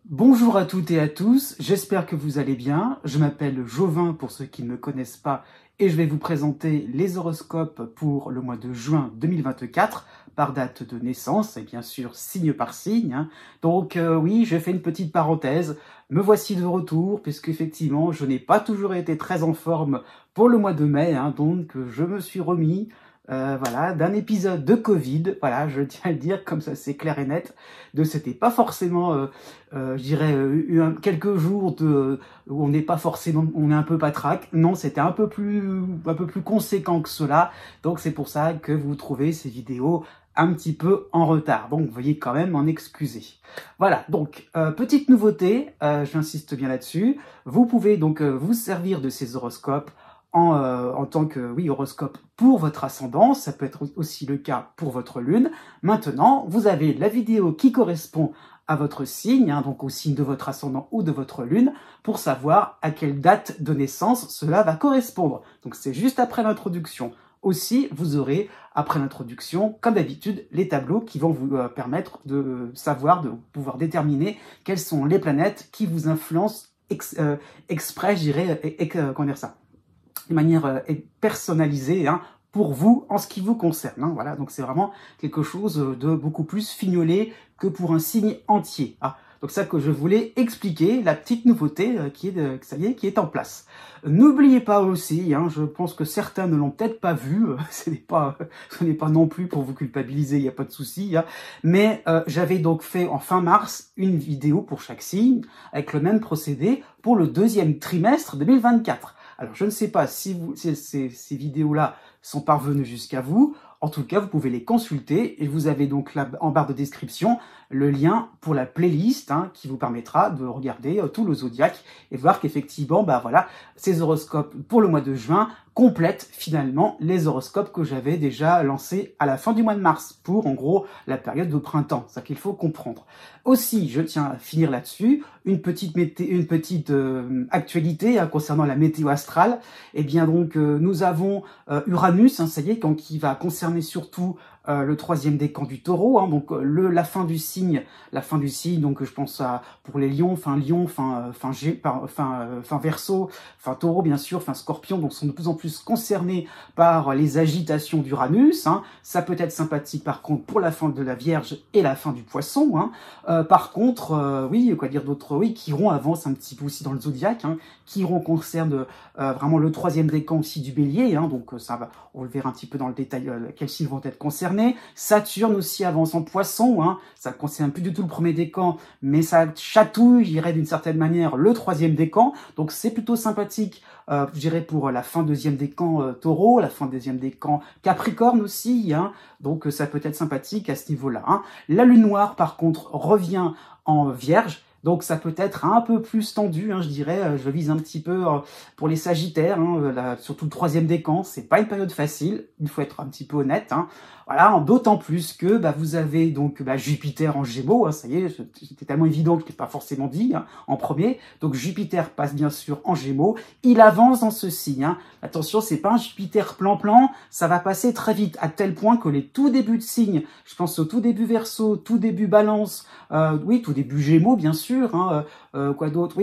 Bonjour à toutes et à tous, j'espère que vous allez bien. Je m'appelle Jovin pour ceux qui ne me connaissent pas et je vais vous présenter les horoscopes pour le mois de juin 2024 par date de naissance et bien sûr signe par signe. Donc oui, je fais une petite parenthèse. Me voici de retour puisque effectivement je n'ai pas toujours été très en forme pour le mois de mai, donc je me suis remis voilà, d'un épisode de Covid, voilà, je tiens à le dire, comme ça c'est clair et net, de c'était pas forcément, je dirais, quelques jours où on n'est pas forcément, on est un peu patraque, non, c'était un peu plus conséquent que cela, donc c'est pour ça que vous trouvez ces vidéos un petit peu en retard, donc veuillez quand même m'en excuser. Voilà, donc petite nouveauté, j'insiste bien là-dessus, vous pouvez donc vous servir de ces horoscopes en tant que horoscope pour votre ascendant, ça peut être aussi le cas pour votre lune. Maintenant, vous avez la vidéo qui correspond à votre signe, donc au signe de votre ascendant ou de votre lune, pour savoir à quelle date de naissance cela va correspondre. Donc c'est juste après l'introduction. Aussi, vous aurez, après l'introduction, comme d'habitude, les tableaux qui vont vous permettre de savoir, de pouvoir déterminer quelles sont les planètes qui vous influencent exprès, je dirais, comment dire ça, de manière personnalisée pour vous en ce qui vous concerne. Voilà, donc c'est vraiment quelque chose de beaucoup plus fignolé que pour un signe entier. Donc ça que je voulais expliquer, la petite nouveauté qui est en place. N'oubliez pas aussi, je pense que certains ne l'ont peut-être pas vu, ce n'est pas non plus pour vous culpabiliser, il n'y a pas de souci, mais j'avais donc fait en fin mars une vidéo pour chaque signe, avec le même procédé pour le deuxième trimestre 2024. Alors, je ne sais pas si ces vidéos-là sont parvenues jusqu'à vous. En tout cas, vous pouvez les consulter et vous avez donc là, en barre de description, le lien pour la playlist qui vous permettra de regarder tout le zodiaque et voir qu'effectivement, voilà, ces horoscopes pour le mois de juin complètent finalement les horoscopes que j'avais déjà lancés à la fin du mois de mars pour, en gros, la période de printemps. C'est ça qu'il faut comprendre. Aussi, je tiens à finir là-dessus, une petite actualité concernant la météo astrale. Eh bien donc, nous avons Uranus, ça y est, qui va concerner surtout le troisième décan du Taureau, donc la fin du signe, donc je pense à pour les lions, fin Verseau, fin Taureau bien sûr, fin Scorpion, donc sont de plus en plus concernés par les agitations d'Uranus. Ça peut être sympathique par contre pour la fin de la Vierge et la fin du Poisson. Par contre, quoi dire d'autre, Chiron avance un petit peu aussi dans le zodiaque. Chiron concerne vraiment le troisième décan aussi du Bélier, donc ça va, on le verra un petit peu dans le détail quels signes vont être concernés. Saturne aussi avance en Poisson, ça ne concerne plus du tout le premier décan, mais ça chatouille, je dirais d'une certaine manière, le troisième décan, donc c'est plutôt sympathique, je dirais pour la fin deuxième décan Taureau, la fin deuxième décan Capricorne aussi, donc ça peut être sympathique à ce niveau-là. La lune noire, par contre, revient en Vierge, donc ça peut être un peu plus tendu, je dirais, je vise un petit peu pour les Sagittaires, surtout le troisième décan, c'est pas une période facile, il faut être un petit peu honnête. Voilà, d'autant plus que vous avez donc Jupiter en Gémeaux, ça y est, c'était tellement évident que je ne l'ai pas forcément dit en premier. Donc Jupiter passe bien sûr en Gémeaux, il avance dans ce signe. Attention, c'est pas un Jupiter plan-plan, ça va passer très vite, à tel point que les tout débuts de signes, je pense au tout début Verseau, tout début Balance, tout début Gémeaux bien sûr, quoi d'autre,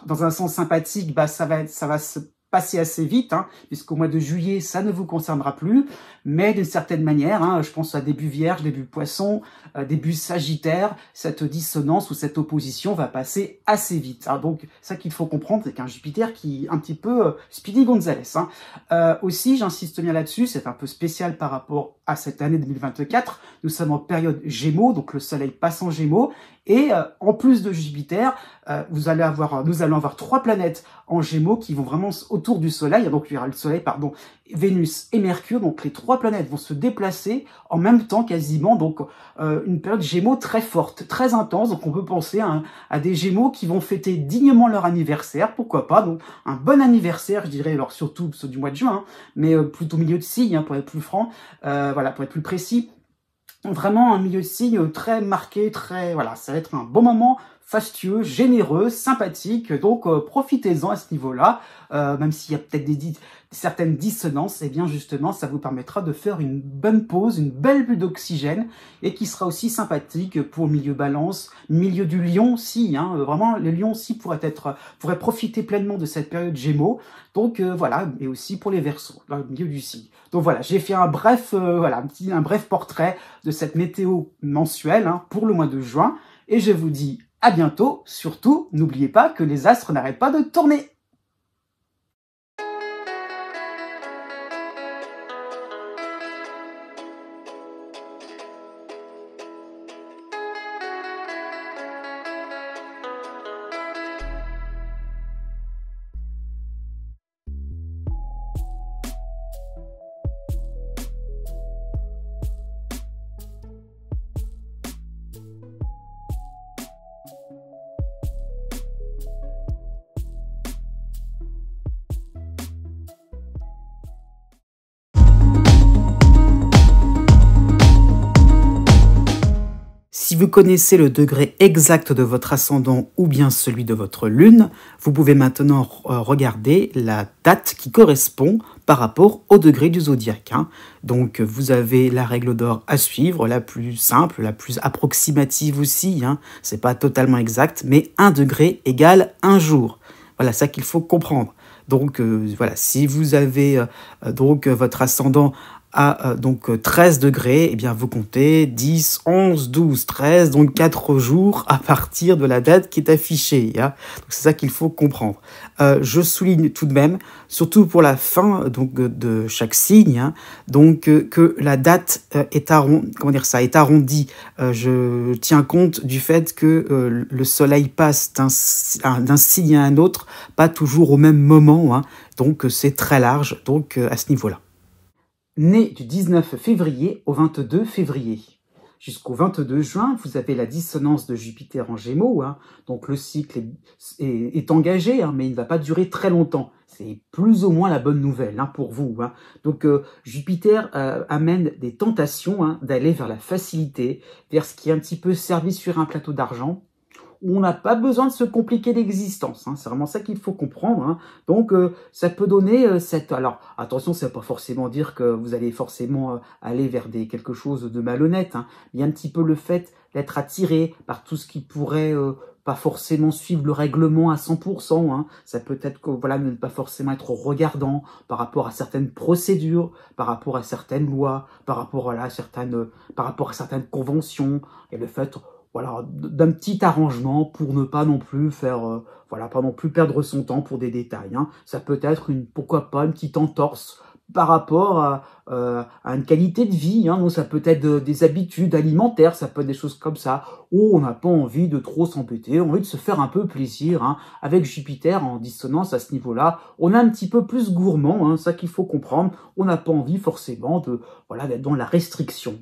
dans un sens sympathique, ça va se passer assez vite, puisqu'au mois de juillet, ça ne vous concernera plus, mais d'une certaine manière, je pense à début Vierge, début Poisson, début Sagittaire, cette dissonance ou cette opposition va passer assez vite. Donc, ça qu'il faut comprendre, c'est qu'un Jupiter qui est un petit peu Speedy Gonzales. Aussi, j'insiste bien là-dessus, c'est un peu spécial par rapport à cette année 2024, nous sommes en période Gémeaux, donc le Soleil passe en Gémeaux, et en plus de Jupiter, nous allons avoir 3 planètes en Gémeaux qui vont vraiment autour du Soleil. Donc il y aura le Soleil, Vénus et Mercure. Donc les 3 planètes vont se déplacer en même temps quasiment. Donc une période Gémeaux très forte, très intense. Donc on peut penser à des Gémeaux qui vont fêter dignement leur anniversaire. Pourquoi pas? Donc un bon anniversaire, je dirais, alors surtout ceux du mois de juin, mais plutôt milieu de signe pour être plus franc, pour être plus précis. Vraiment un milieu de signe très marqué, ça va être un bon moment fastueux, généreux, sympathique. Donc profitez-en à ce niveau-là, même s'il y a peut-être certaines dissonances, et bien justement ça vous permettra de faire une bonne pause, une belle bulle d'oxygène, et qui sera aussi sympathique pour le milieu balance, milieu du lion aussi, hein, vraiment le lion aussi pourrait profiter pleinement de cette période Gémeaux. Donc voilà, et aussi pour les Verseaux, dans le milieu du signe. Donc voilà, j'ai fait un bref portrait de cette météo mensuelle, hein, pour le mois de juin, et je vous dis à bientôt. Surtout, n'oubliez pas que les astres n'arrêtent pas de tourner. Si vous connaissez le degré exact de votre ascendant ou bien celui de votre lune, vous pouvez maintenant regarder la date qui correspond par rapport au degré du zodiaque. Donc vous avez la règle d'or à suivre, la plus simple, la plus approximative aussi. C'est pas totalement exact, mais 1 degré égale 1 jour. Voilà, ça qu'il faut comprendre. Donc voilà, si vous avez votre ascendant à 13 degrés, eh bien vous comptez 10, 11, 12, 13, donc 4 jours à partir de la date qui est affichée. Donc c'est ça qu'il faut comprendre. Je souligne tout de même, surtout pour la fin de chaque signe, que la date est arrondie. Je tiens compte du fait que le soleil passe d'un signe à un autre, pas toujours au même moment, donc c'est très large à ce niveau-là. Né du 19 février au 22 février. Jusqu'au 22 juin, vous avez la dissonance de Jupiter en Gémeaux, donc le cycle est engagé, mais il ne va pas durer très longtemps. C'est plus ou moins la bonne nouvelle pour vous. Donc Jupiter amène des tentations d'aller vers la facilité, vers ce qui est un petit peu servi sur un plateau d'argent, où on n'a pas besoin de se compliquer l'existence. C'est vraiment ça qu'il faut comprendre. Donc, ça peut donner cette... Alors, attention, ça ne veut pas forcément dire que vous allez forcément aller vers quelque chose de malhonnête. Il y a un petit peu le fait d'être attiré par tout ce qui pourrait pas forcément suivre le règlement à 100%. Ça peut être que ne pas forcément être regardant par rapport à certaines procédures, par rapport à certaines lois, par rapport à certaines conventions, et le fait... d'un petit arrangement pour ne pas non plus faire, pas non plus perdre son temps pour des détails. Ça peut être pourquoi pas une petite entorse par rapport à une qualité de vie. Donc ça peut être des habitudes alimentaires, ça peut être des choses comme ça, où on n'a pas envie de trop s'embêter, on a envie de se faire un peu plaisir. Avec Jupiter en dissonance à ce niveau-là, on est un petit peu plus gourmand, ça qu'il faut comprendre. On n'a pas envie forcément d'être dans la restriction.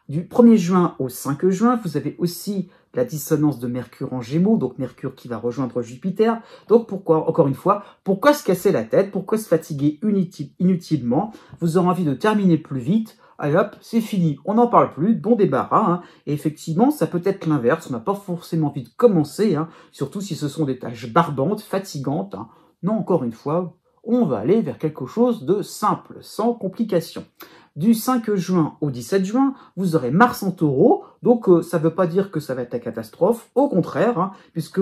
Du 1er juin au 5 juin, vous avez aussi la dissonance de Mercure en Gémeaux, donc Mercure qui va rejoindre Jupiter. Donc pourquoi se casser la tête? Pourquoi se fatiguer inutilement? Vous aurez envie de terminer plus vite. Allez hop, c'est fini, on n'en parle plus, bon débarras. Et effectivement, ça peut être l'inverse, on n'a pas forcément envie de commencer, surtout si ce sont des tâches barbantes, fatigantes. Non, encore une fois, on va aller vers quelque chose de simple, sans complications. Du 5 juin au 17 juin, vous aurez Mars en Taureau, donc ça ne veut pas dire que ça va être la catastrophe, au contraire, puisque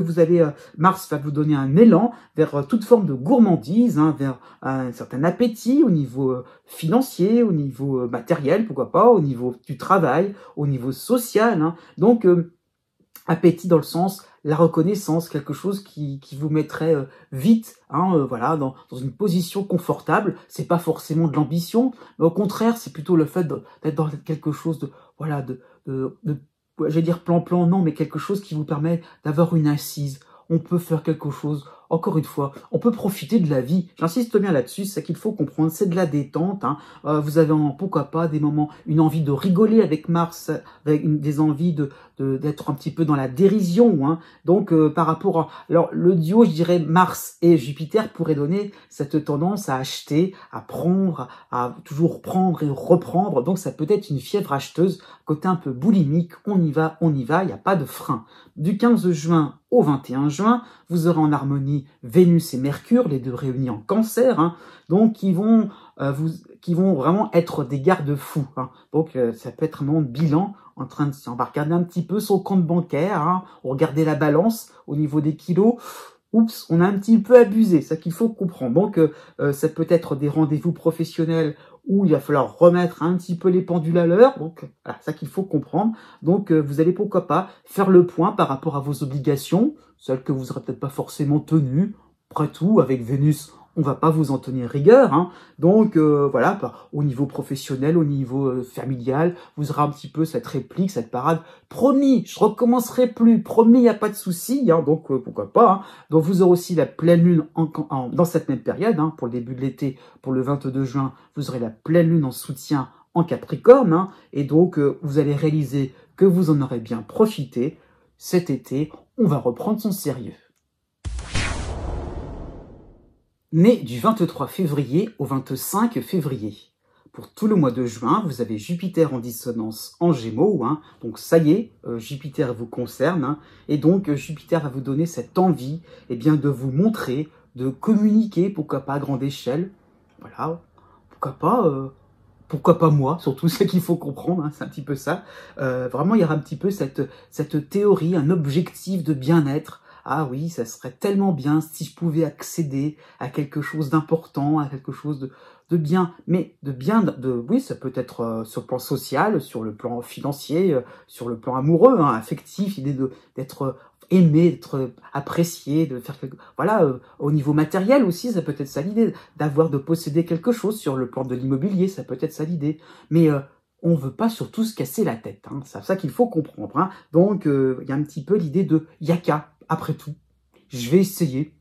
Mars va vous donner un élan vers toute forme de gourmandise, vers un certain appétit au niveau financier, au niveau matériel, pourquoi pas, au niveau du travail, au niveau social, donc appétit dans le sens la reconnaissance, quelque chose qui vous mettrait vite dans une position confortable. C'est pas forcément de l'ambition, mais au contraire, c'est plutôt le fait d'être dans quelque chose j'allais dire plan-plan, non, mais quelque chose qui vous permet d'avoir une assise. On peut faire quelque chose encore une fois, on peut profiter de la vie. J'insiste bien là-dessus, c'est qu'il faut comprendre, c'est de la détente. Hein. Vous avez, pourquoi pas, des moments, une envie de rigoler avec Mars, avec des envies d'être un petit peu dans la dérision. Hein. Donc, par rapport à... Alors, le duo, je dirais, Mars et Jupiter pourrait donner cette tendance à acheter, à prendre, à toujours prendre et reprendre. Donc, ça peut être une fièvre acheteuse, côté un peu boulimique. On y va, il n'y a pas de frein. Du 15 juin au 21 juin, vous aurez en harmonie Vénus et Mercure, les deux réunis en Cancer, hein, donc qui vont vraiment être des garde-fous. Hein. Donc ça peut être un moment de bilan, on va regarder un petit peu son compte bancaire, hein, on regarder la balance au niveau des kilos. Oups, on a un petit peu abusé, c'est ça qu'il faut comprendre. Donc ça peut être des rendez-vous professionnels où il va falloir remettre un petit peu les pendules à l'heure. Donc, voilà, ça qu'il faut comprendre. Donc, vous allez pourquoi pas faire le point par rapport à vos obligations, celles que vous n'aurez peut-être pas forcément tenues. Après tout, avec Vénus, on va pas vous en tenir rigueur. Hein. Donc, voilà, au niveau professionnel, au niveau familial, vous aurez un petit peu cette réplique, cette parade. Promis, je recommencerai plus. Promis, il n'y a pas de souci. Hein. Donc, pourquoi pas. Hein. Donc, vous aurez aussi la pleine lune dans cette même période, hein, pour le début de l'été, pour le 22 juin, vous aurez la pleine lune en soutien en Capricorne. Hein, et donc, vous allez réaliser que vous en aurez bien profité. Cet été, on va reprendre son sérieux. Né du 23 février au 25 février. Pour tout le mois de juin, vous avez Jupiter en dissonance en Gémeaux, hein, donc ça y est, Jupiter vous concerne, hein, et donc Jupiter va vous donner cette envie, eh bien, de vous montrer, de communiquer, pourquoi pas à grande échelle, voilà, pourquoi pas moi, surtout ce qu'il faut comprendre, hein, c'est un petit peu ça. Vraiment, il y aura un petit peu cette théorie, un objectif de bien-être. Ah oui, ça serait tellement bien si je pouvais accéder à quelque chose d'important, à quelque chose de bien, mais oui, ça peut être sur le plan social, sur le plan financier, sur le plan amoureux, hein, affectif, l'idée d'être aimé, d'être apprécié, de faire quelque... Voilà, au niveau matériel aussi, ça peut être ça l'idée, de posséder quelque chose sur le plan de l'immobilier, ça peut être ça l'idée. Mais on veut pas surtout se casser la tête, hein, c'est ça qu'il faut comprendre. Hein. Donc, il y a un petit peu l'idée de yaka, après tout, je vais essayer,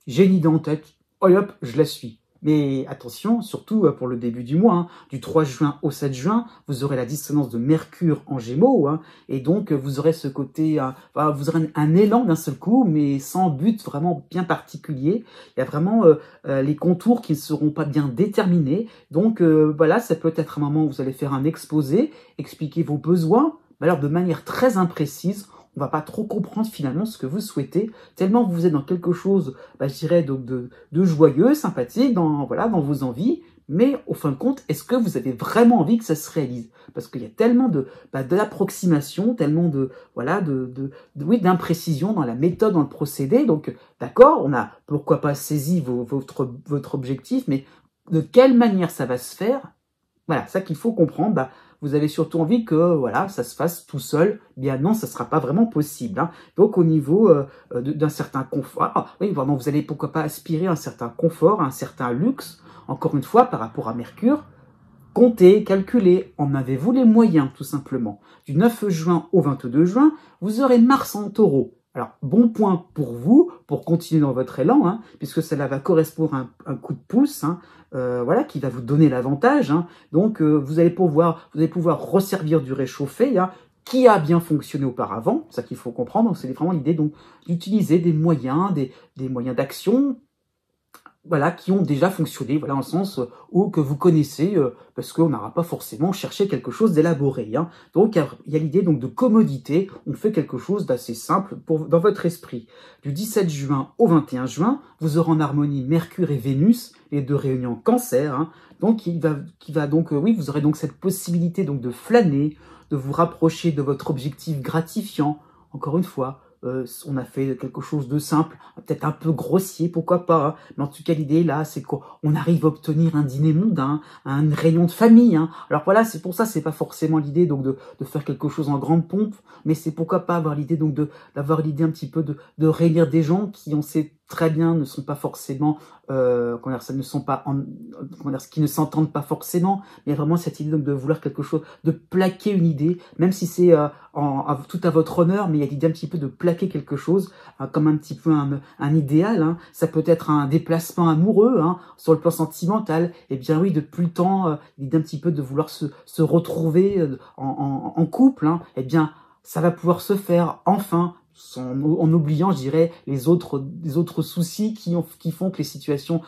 j'ai une idée en tête, hop, je la suis. Mais attention, surtout pour le début du mois, hein, du 3 juin au 7 juin, vous aurez la dissonance de Mercure en Gémeaux, hein, et donc vous aurez ce côté, vous aurez un élan d'un seul coup, mais sans but vraiment bien particulier. Il y a vraiment les contours qui ne seront pas bien déterminés. Donc voilà, ça peut être un moment où vous allez faire un exposé, expliquer vos besoins, mais alors de manière très imprécise. On va pas trop comprendre finalement ce que vous souhaitez, tellement vous êtes dans quelque chose, je dirais, donc de joyeux, sympathique, dans vos envies, mais au fin de compte, est-ce que vous avez vraiment envie que ça se réalise? Parce qu'il y a tellement de l'approximation, tellement d'imprécision dans la méthode, dans le procédé, donc d'accord, on a pourquoi pas saisi votre objectif, mais de quelle manière ça va se faire? Voilà, ça qu'il faut comprendre. Vous avez surtout envie que ça se fasse tout seul. Bien non, ça ne sera pas vraiment possible. Hein. Donc au niveau d'un certain confort, oui, vraiment, vous allez pourquoi pas aspirer à un certain confort, à un certain luxe. Encore une fois, par rapport à Mercure, comptez, calculez, en avez-vous les moyens tout simplement. Du 9 juin au 22 juin, vous aurez Mars en Taureau. Alors, bon point pour vous, pour continuer dans votre élan, hein, puisque cela va correspondre à un coup de pouce, hein, qui va vous donner l'avantage. Hein. Donc, vous allez pouvoir resservir du réchauffé, hein, qui a bien fonctionné auparavant, c'est ça qu'il faut comprendre. C'est vraiment l'idée d'utiliser des moyens, des moyens d'action, qui ont déjà fonctionné, en le sens où que vous connaissez, parce qu'on n'aura pas forcément cherché quelque chose d'élaboré. Hein. Donc, il y a l'idée de commodité, on fait quelque chose d'assez simple dans votre esprit. Du 17 juin au 21 juin, vous aurez en harmonie Mercure et Vénus, les deux réunions en Cancer. Hein. Donc, vous aurez donc cette possibilité de flâner, de vous rapprocher de votre objectif gratifiant, encore une fois. On a fait quelque chose de simple, peut-être un peu grossier, pourquoi pas. Hein. Mais en tout cas, l'idée là, c'est qu'on arrive à obtenir un dîner mondain, une réunion de famille. Hein. Alors voilà, c'est pour ça, c'est pas forcément l'idée de faire quelque chose en grande pompe, mais c'est pourquoi pas avoir l'idée d'avoir l'idée un petit peu de réunir des gens qui ont très bien ne sont pas forcément, comment dire, ça ne sont pas, comment dire, qui ne s'entendent pas forcément. Mais il y a vraiment cette idée donc de vouloir quelque chose, de plaquer une idée, même si c'est tout à votre honneur, mais il y a l'idée un petit peu de plaquer quelque chose, comme un petit peu un idéal. Hein. Ça peut être un déplacement amoureux, hein, sur le plan sentimental. Et bien oui, depuis le temps, l'idée un petit peu de vouloir se retrouver en couple. Hein. Et bien, ça va pouvoir se faire enfin, en oubliant, je dirais, les autres soucis qui font que les situations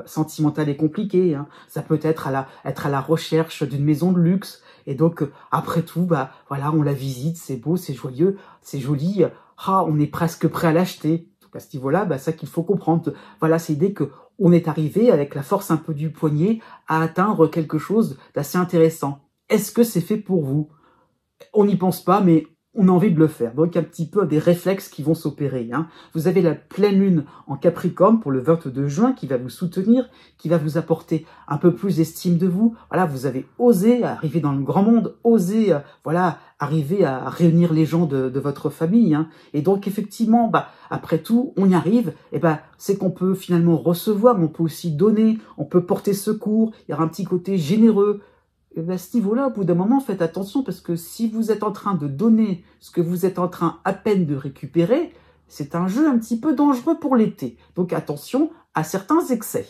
sentimentales et compliquées. Hein. Ça peut être être à la recherche d'une maison de luxe. Et donc, après tout, bah voilà, on la visite, c'est beau, c'est joyeux, c'est joli. On est presque prêt à l'acheter. Donc à ce niveau-là, bah ça qu'il faut comprendre. Voilà, c'est l'idée que on est arrivé avec la force un peu du poignet à atteindre quelque chose d'assez intéressant. Est-ce que c'est fait pour vous? On n'y pense pas, mais on a envie de le faire. Donc un petit peu des réflexes qui vont s'opérer. Hein. Vous avez la pleine lune en Capricorne pour le 22 juin qui va vous soutenir, qui va vous apporter un peu plus d'estime de vous. Voilà, vous avez osé arriver dans le grand monde, osé voilà, arriver à réunir les gens de votre famille. Hein. Et donc effectivement, bah, après tout, on y arrive. Et bah, c'est qu'on peut finalement recevoir, mais on peut aussi donner, on peut porter secours. Il y aura un petit côté généreux. Et à ce niveau-là, au bout d'un moment, faites attention parce que si vous êtes en train de donner ce que vous êtes en train à peine de récupérer, c'est un jeu un petit peu dangereux pour l'été. Donc attention à certains excès.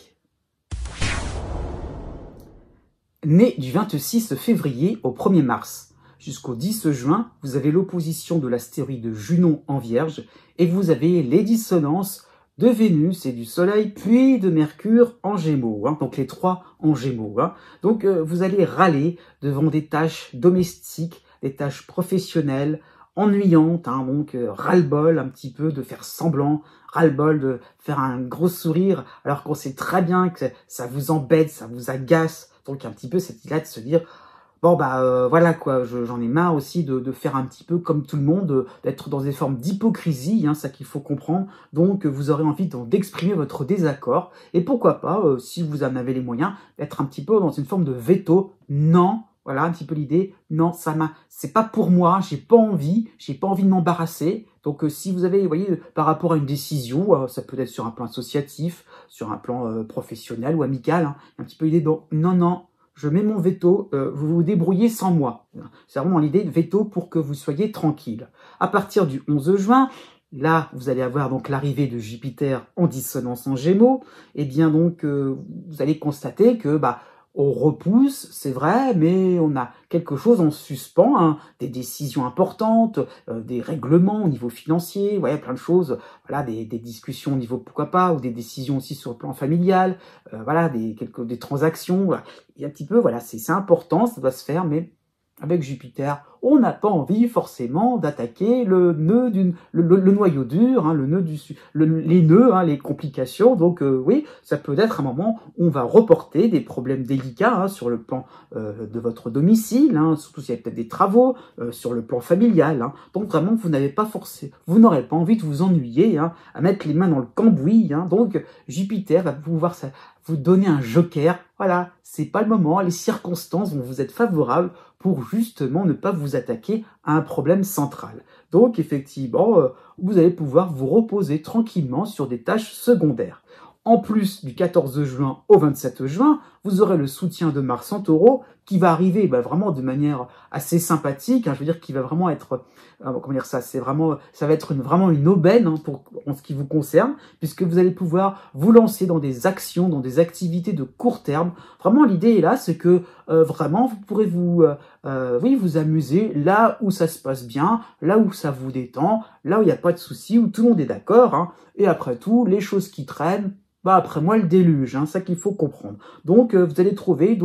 Né du 26 février au 1er mars jusqu'au 10 juin, vous avez l'opposition de l'astéroïde Junon en Vierge et vous avez les dissonances de Vénus et du Soleil, puis de Mercure en Gémeaux, hein, donc les trois en Gémeaux. Hein. Donc vous allez râler devant des tâches domestiques, des tâches professionnelles, ennuyantes, hein, donc ras-le-bol un petit peu de faire semblant, ras-le-bol de faire un gros sourire, alors qu'on sait très bien que ça vous embête, ça vous agace, donc un petit peu cette idée de se dire... Bon bah voilà quoi, j'en ai marre aussi de faire un petit peu comme tout le monde, d'être dans des formes d'hypocrisie, hein, ça qu'il faut comprendre. Donc vous aurez envie d'exprimer votre désaccord et pourquoi pas, si vous en avez les moyens, d'être un petit peu dans une forme de veto. Non, voilà un petit peu l'idée. Non, c'est pas pour moi, j'ai pas envie de m'embarrasser. Donc si vous avez, vous voyez, par rapport à une décision, ça peut être sur un plan associatif, sur un plan professionnel ou amical, hein, un petit peu l'idée de non. Je mets mon veto, vous vous débrouillez sans moi. C'est vraiment l'idée de veto pour que vous soyez tranquille. À partir du 11 juin, là, vous allez avoir donc l'arrivée de Jupiter en dissonance en Gémeaux. Et bien donc, vous allez constater que on repousse, c'est vrai, mais on a quelque chose en suspens, hein, des décisions importantes, des règlements au niveau financier, ouais, plein de choses, voilà, des discussions au niveau pourquoi pas, ou des décisions aussi sur le plan familial, voilà, des transactions, voilà. Et un petit peu, voilà, c'est important, ça doit se faire, mais avec Jupiter, on n'a pas envie forcément d'attaquer le nœud le noyau dur, hein, les nœuds, hein, les complications. Donc oui, ça peut être un moment où on va reporter des problèmes délicats, hein, sur le plan de votre domicile, hein, surtout s'il y a peut-être des travaux, sur le plan familial. Hein. Donc vraiment, vous n'aurez pas envie de vous ennuyer, hein, à mettre les mains dans le cambouis. Hein. Donc Jupiter va pouvoir vous donner un joker. Voilà, c'est pas le moment, les circonstances vont vous être favorables pour justement ne pas vous attaquer à un problème central. Donc effectivement, vous allez pouvoir vous reposer tranquillement sur des tâches secondaires. En plus du 14 juin au 27 juin, vous aurez le soutien de Mars en Taureau qui va arriver vraiment de manière assez sympathique. Hein, je veux dire qu'il va vraiment être, comment dire ça, ça va être vraiment une aubaine, hein, en ce qui vous concerne, puisque vous allez pouvoir vous lancer dans des actions, dans des activités de court terme. Vraiment, l'idée est là, c'est que vraiment vous pourrez vous amuser là où ça se passe bien, là où ça vous détend, là où il n'y a pas de souci, où tout le monde est d'accord. Hein, et après tout, les choses qui traînent, après moi le déluge, hein, ça qu'il faut comprendre. Donc vous allez trouver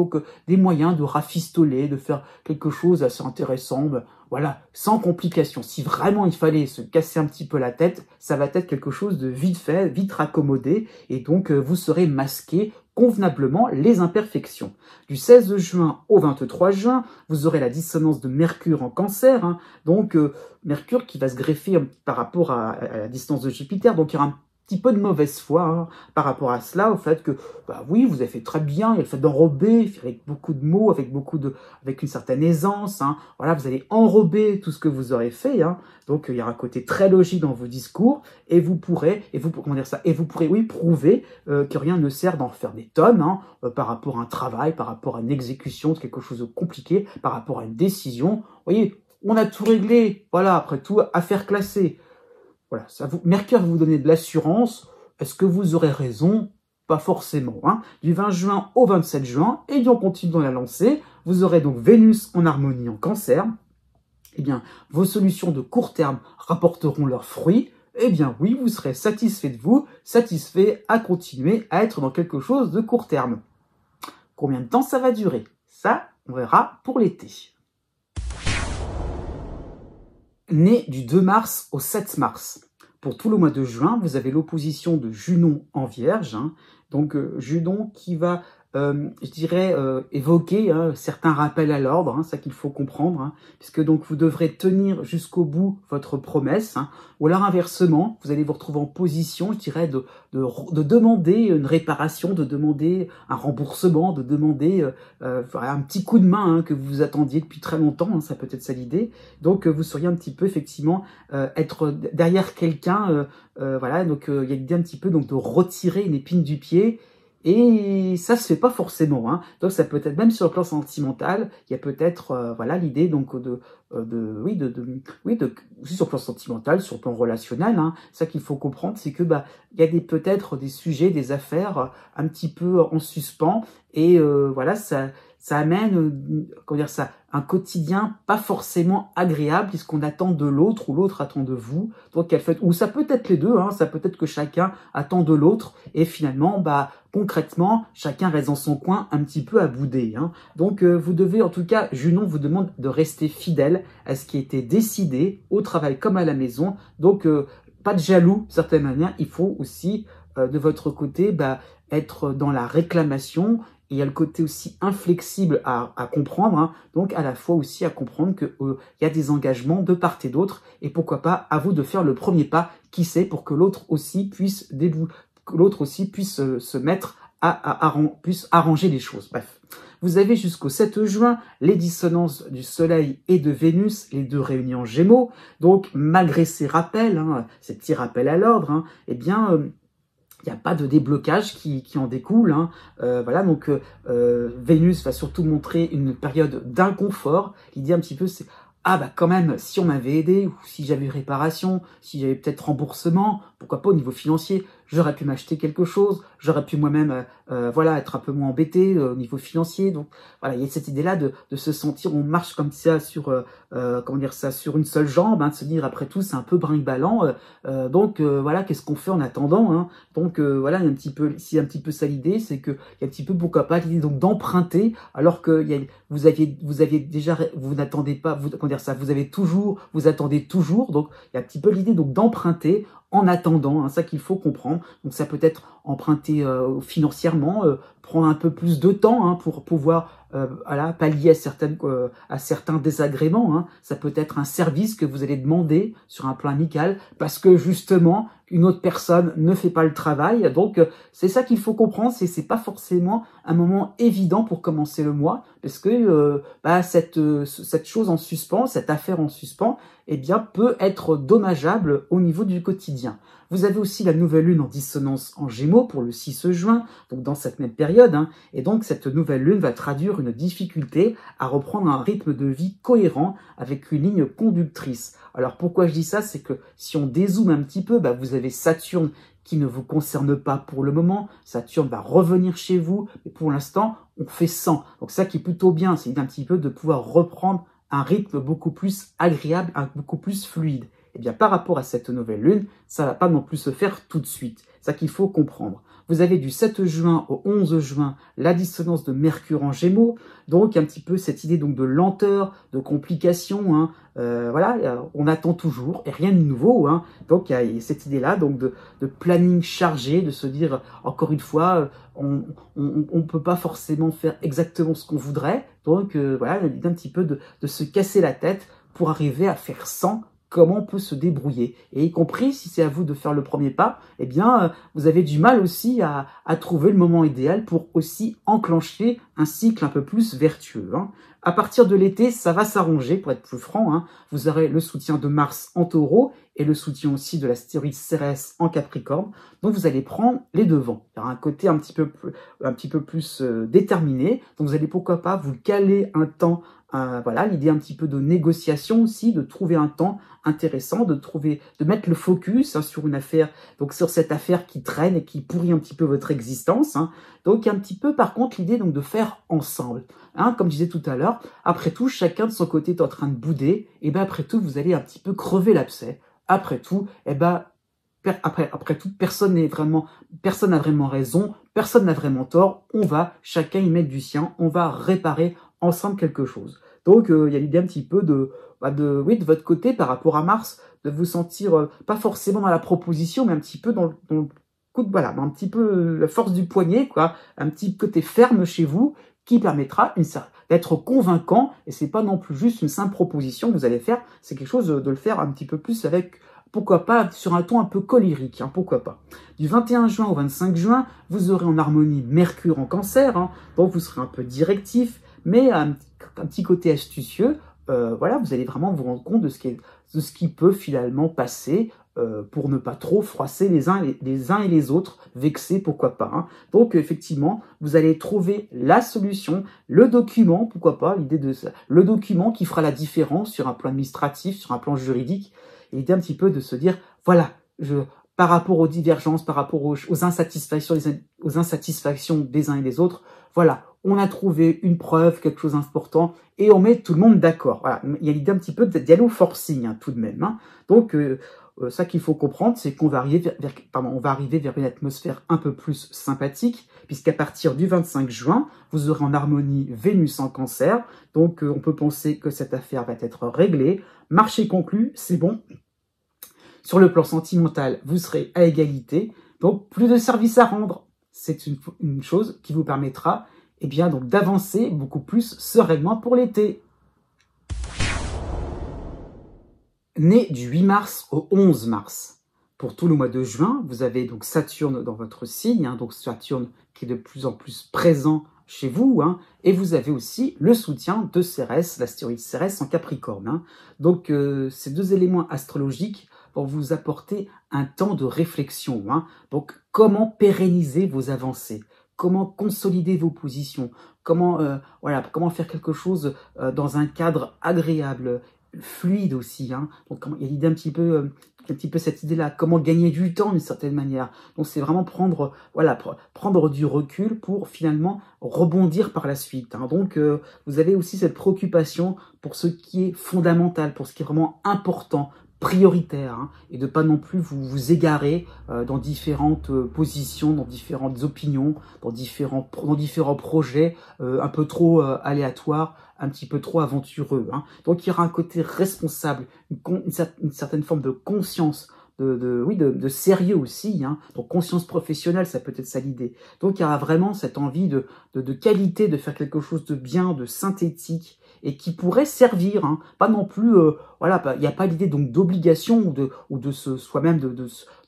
des moyens de rafistoler, de faire quelque chose d'assez intéressant, voilà, sans complications. Si vraiment il fallait se casser un petit peu la tête, ça va être quelque chose de vite fait, vite raccommodé, et donc vous saurez masquer convenablement les imperfections. Du 16 juin au 23 juin, vous aurez la dissonance de Mercure en Cancer, hein, donc Mercure qui va se greffer par rapport à la distance de Jupiter, donc il y aura petit peu de mauvaise foi hein, par rapport à cela, au fait que, bah oui, vous avez fait très bien, il y a le fait d'enrober, avec beaucoup de mots, avec une certaine aisance, hein, voilà, vous allez enrober tout ce que vous aurez fait, hein, donc il y aura un côté très logique dans vos discours, et vous pourrez, oui, prouver que rien ne sert d'en faire des tonnes, hein, par rapport à un travail, par rapport à une exécution de quelque chose de compliqué, par rapport à une décision, vous voyez, on a tout réglé, voilà, après tout, affaire classée. Voilà, Mercure va vous donner de l'assurance. Est-ce que vous aurez raison? Pas forcément. Hein. Du 20 juin au 27 juin, et bien on continue dans la lancée. Vous aurez donc Vénus en harmonie en Cancer. Eh bien, vos solutions de court terme rapporteront leurs fruits. Eh bien oui, vous serez satisfait de vous, satisfait à continuer à être dans quelque chose de court terme. Combien de temps ça va durer? Ça, on verra pour l'été. Né du 2 mars au 7 mars. Pour tout le mois de juin, vous avez l'opposition de Junon en Vierge. Hein. Donc Junon qui va, je dirais, évoquer hein, certains rappels à l'ordre, hein, ça qu'il faut comprendre, hein, puisque donc vous devrez tenir jusqu'au bout votre promesse, hein, ou alors inversement, vous allez vous retrouver en position, je dirais, de demander une réparation, de demander un remboursement, de demander un petit coup de main hein, que vous attendiez depuis très longtemps, hein, ça peut être ça l'idée. Donc vous seriez un petit peu effectivement être derrière quelqu'un, voilà, donc il y a l'idée un petit peu donc de retirer une épine du pied. Et ça se fait pas forcément, hein. Donc ça peut être même sur le plan sentimental, il y a peut-être voilà l'idée donc oui sur le plan sentimental, sur le plan relationnel, hein. Ça qu'il faut comprendre, c'est que bah il y a peut-être des sujets, des affaires un petit peu en suspens et voilà ça amène comment dire ça un quotidien pas forcément agréable puisqu'on attend de l'autre ou l'autre attend de vous. Donc ou ça peut être les deux, hein, ça peut être que chacun attend de l'autre et finalement bah concrètement chacun reste dans son coin un petit peu à bouder. Hein. Donc vous devez en tout cas, Junon vous demande de rester fidèle à ce qui a été décidé au travail comme à la maison. Donc pas de jaloux de certaine manière, il faut aussi de votre côté bah, être dans la réclamation. Et il y a le côté aussi inflexible à comprendre, hein, donc à la fois aussi à comprendre qu'il y a des engagements de part et d'autre, et pourquoi pas à vous de faire le premier pas, qui sait, pour que l'autre aussi puisse se mettre puisse arranger les choses. Bref, vous avez jusqu'au 7 juin les dissonances du Soleil et de Vénus, les deux réunis en Gémeaux, donc malgré ces rappels, hein, ces petits rappels à l'ordre, hein, eh bien... il n'y a pas de déblocage qui en découle. Hein. Voilà, donc Vénus va surtout montrer une période d'inconfort. L'idée un petit peu, c'est ah bah quand même, si on m'avait aidé, ou si j'avais eu réparation, si j'avais peut-être remboursement, pourquoi pas au niveau financier, j'aurais pu m'acheter quelque chose, j'aurais pu moi-même voilà, être un peu moins embêté au niveau financier. Donc voilà, il y a cette idée-là de se sentir, on marche comme ça sur comment dire ça, sur une seule jambe, hein, de se dire après tout c'est un peu brinque-ballant. Donc voilà, qu'est-ce qu'on fait en attendant hein. Donc voilà, il y a un petit peu ça l'idée, c'est que il y a un petit peu pourquoi pas l'idée donc d'emprunter alors que vous aviez déjà, vous n'attendez pas, vous attendez toujours. Donc il y a un petit peu l'idée donc d'emprunter en attendant, hein, ça qu'il faut comprendre. Donc ça peut être emprunter financièrement, prendre un peu plus de temps hein, pour pouvoir voilà, pallier à certains désagréments. Hein. Ça peut être un service que vous allez demander sur un plan amical parce que justement une autre personne ne fait pas le travail. Donc c'est ça qu'il faut comprendre, c'est pas forcément un moment évident pour commencer le mois parce que cette chose en suspens, cette affaire en suspens, eh bien peut être dommageable au niveau du quotidien. Vous avez aussi la nouvelle lune en dissonance en Gémeaux pour le 6 juin, donc dans cette même période, hein, et donc cette nouvelle lune va traduire une difficulté à reprendre un rythme de vie cohérent avec une ligne conductrice. Alors pourquoi je dis ça, c'est que si on dézoome un petit peu, bah, vous avez Saturne qui ne vous concerne pas pour le moment, Saturne va revenir chez vous, mais pour l'instant, on fait 100. Donc ça qui est plutôt bien, c'est un petit peu de pouvoir reprendre un rythme beaucoup plus agréable, beaucoup plus fluide. Eh bien, par rapport à cette nouvelle lune, ça va pas non plus se faire tout de suite. C'est ça qu'il faut comprendre. Vous avez du 7 juin au 11 juin la dissonance de Mercure en Gémeaux, donc un petit peu cette idée donc de lenteur, de complication. Hein. Voilà, on attend toujours et rien de nouveau. Hein. Donc il y a cette idée-là donc de planning chargé, de se dire encore une fois, on peut pas forcément faire exactement ce qu'on voudrait. Donc voilà, l'idée un petit peu de se casser la tête pour arriver à faire 100 comment on peut se débrouiller. Et y compris, si c'est à vous de faire le premier pas, eh bien, vous avez du mal aussi à trouver le moment idéal pour aussi enclencher un cycle un peu plus vertueux. Hein. À partir de l'été, ça va s'arranger, pour être plus franc. Hein. Vous aurez le soutien de Mars en Taureau et le soutien aussi de l'astéroïde Cérès en Capricorne. Donc, vous allez prendre les devants. Il y aura un côté un petit peu plus déterminé. Donc, vous allez pourquoi pas vous caler un temps. Voilà, l'idée un petit peu de négociation aussi, de trouver un temps intéressant, de mettre le focus sur une affaire, donc sur cette affaire qui traîne et qui pourrit un petit peu votre existence. Hein. Donc, un petit peu, par contre, l'idée donc de faire ensemble. Hein, comme je disais tout à l'heure, après tout, chacun de son côté est en train de bouder, et ben après tout, vous allez un petit peu crever l'abcès. Après tout, après tout, personne n'a vraiment raison, personne n'a vraiment tort. On va chacun y mettre du sien, on va réparer ensemble quelque chose. Donc, il y a l'idée un petit peu de votre côté par rapport à Mars, de vous sentir pas forcément dans la proposition, mais un petit peu dans le coup de voilà, un petit peu la force du poignet, quoi, un petit côté ferme chez vous qui permettra d'être convaincant. Et c'est pas non plus juste une simple proposition que vous allez faire, c'est quelque chose de le faire un petit peu plus avec, pourquoi pas, sur un ton un peu colérique, hein, pourquoi pas. Du 21 juin au 25 juin, vous aurez en harmonie Mercure en Cancer, hein, donc vous serez un peu directif, mais un petit côté astucieux. Voilà, vous allez vraiment vous rendre compte de ce qui peut finalement passer pour ne pas trop froisser les uns et les autres, vexer, pourquoi pas. Hein. Donc, effectivement, vous allez trouver la solution, le document, pourquoi pas, l'idée de ça, le document qui fera la différence sur un plan administratif, sur un plan juridique, et l'idée un petit peu de se dire, voilà, par rapport aux divergences, par rapport aux insatisfactions des uns et des autres, voilà, on a trouvé une preuve, quelque chose d'important, et on met tout le monde d'accord. Voilà, il y a l'idée un petit peu de dialogue forcing, hein, tout de même. Hein. Donc, ça qu'il faut comprendre, c'est qu'on va arriver vers une atmosphère un peu plus sympathique, puisqu'à partir du 25 juin, vous aurez en harmonie Vénus en Cancer. Donc, on peut penser que cette affaire va être réglée. Marché conclu, c'est bon. Sur le plan sentimental, vous serez à égalité. Donc, plus de service à rendre. C'est une chose qui vous permettra donc d'avancer beaucoup plus sereinement pour l'été. Né du 8 mars au 11 mars. Pour tout le mois de juin, vous avez donc Saturne dans votre signe, hein, donc Saturne qui est de plus en plus présent chez vous, hein, et vous avez aussi le soutien de Cérès, l'astéroïde Cérès en Capricorne. Hein. Donc ces deux éléments astrologiques vont vous apporter un temps de réflexion. Hein. Donc comment pérenniser vos avancées, comment consolider vos positions, comment faire quelque chose dans un cadre agréable, fluide aussi. Hein. Donc il y a l'idée un petit peu cette idée-là, comment gagner du temps d'une certaine manière. Donc c'est vraiment prendre du recul pour finalement rebondir par la suite. Hein. Donc vous avez aussi cette préoccupation pour ce qui est fondamental, pour ce qui est vraiment important, prioritaire, hein, et de pas non plus vous égarer dans différentes positions, dans différentes opinions, dans différents projets un peu trop aléatoires, un petit peu trop aventureux. Hein. Donc il y aura un côté responsable, une certaine forme de conscience, de sérieux aussi. Hein. Donc conscience professionnelle, ça peut être ça l'idée. Donc il y aura vraiment cette envie de qualité, de faire quelque chose de bien, de synthétique, et qui pourrait servir, hein. Pas non plus, il n'y a pas l'idée donc d'obligation ou de soi-même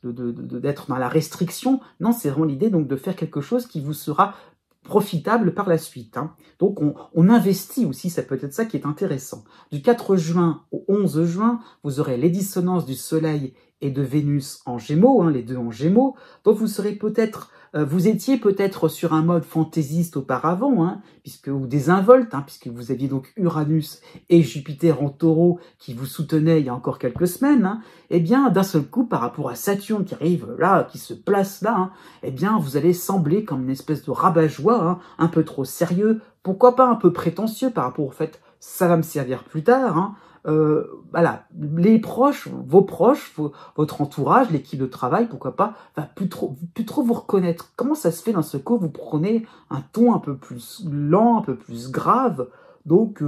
d'être dans la restriction. Non, c'est vraiment l'idée donc de faire quelque chose qui vous sera profitable par la suite. Hein. Donc on investit aussi, ça peut être ça qui est intéressant. Du 4 juin au 11 juin, vous aurez les dissonances du Soleil et de Vénus en Gémeaux, hein, les deux en Gémeaux. Donc vous étiez peut-être sur un mode fantaisiste auparavant, hein, ou désinvolte, hein, puisque vous aviez donc Uranus et Jupiter en Taureau qui vous soutenaient il y a encore quelques semaines. Hein, eh bien, d'un seul coup, par rapport à Saturne qui arrive là, qui se place là, hein, eh bien, vous allez sembler comme une espèce de rabat-joie, hein, un peu trop sérieux, pourquoi pas un peu prétentieux par rapport au fait ça va me servir plus tard. Hein, les proches, vos proches, votre entourage, l'équipe de travail, pourquoi pas, va plus trop vous reconnaître. Comment ça se fait d'un seul coup, vous prenez un ton un peu plus lent, un peu plus grave. Donc,